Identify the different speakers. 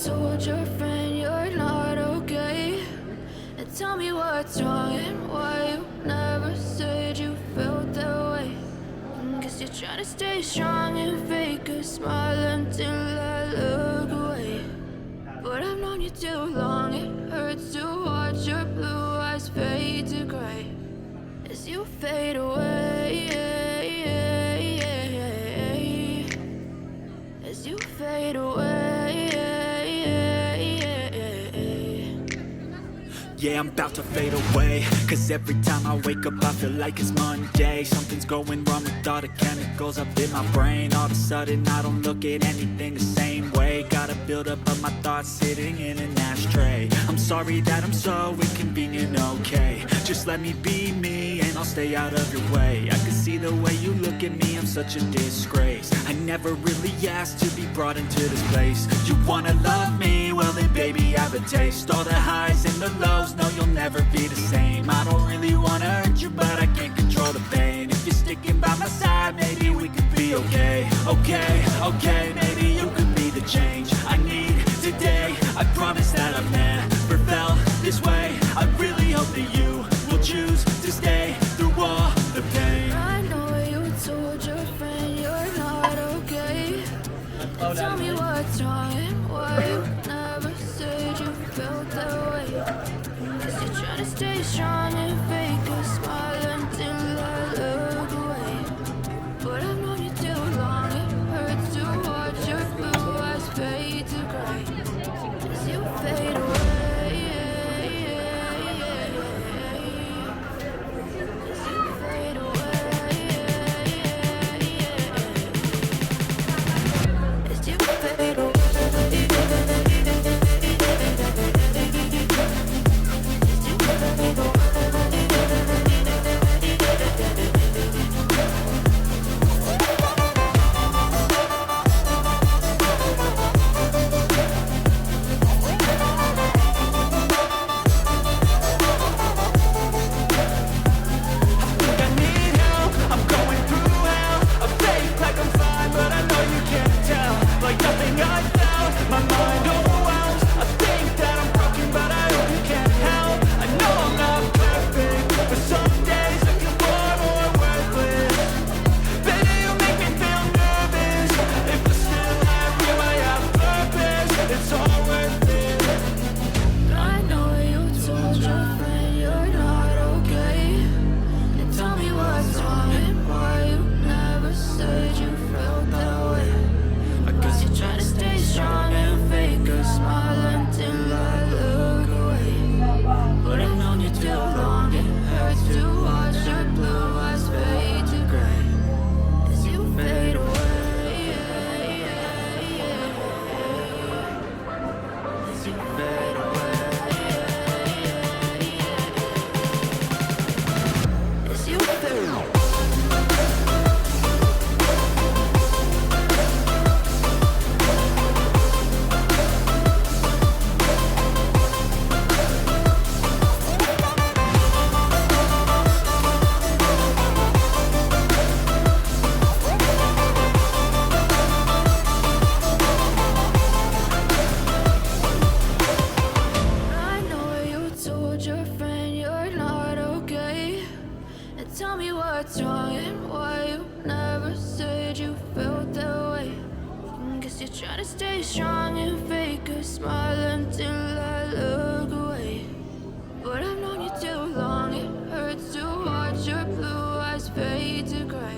Speaker 1: told your friend you're not okay? And tell me what's wrong and why you never said you felt that way. Guess you're trying to stay strong and fake a smile until I look away. But I've known you too long, it hurts to watch your blue eyes fade to gray as you fade away, as you fade away.
Speaker 2: Yeah, I'm about to fade away, cause every time I wake up I feel like it's Monday. Something's going wrong with all the chemicals up in my brain. All of a sudden I don't look at anything the same way. Gotta build up of my thoughts sitting in an ashtray. I'm sorry that I'm so inconvenient, okay? Just let me be me and I'll stay out of your way. I can see the way you look at me, I'm such a disgrace. I never really asked to be brought into this place. You wanna love me? Well then baby, have a taste. All the highs and the lows, no, you'll never be the same. I don't really wanna hurt you, but I can't control the pain. If you're sticking by my side, maybe we could be okay. Okay, maybe you could be the change I need today. I promise that I've never felt this way. I really hope that you will choose to stay through all the pain.
Speaker 1: I know you told your friend you're not okay. And tell me what's wrong and why you never said you felt that way. Guess you're trying to stay strong and fake a smile until I look away. But I've known you too long, it hurts to watch your blue eyes fade to gray as you fade away. As you fade away. As you fade away. Tell me what's wrong and why you never said you felt that way. Guess you're trying to stay strong and fake a smile until I look away. But I've known you too long, it hurts to watch your blue eyes fade to gray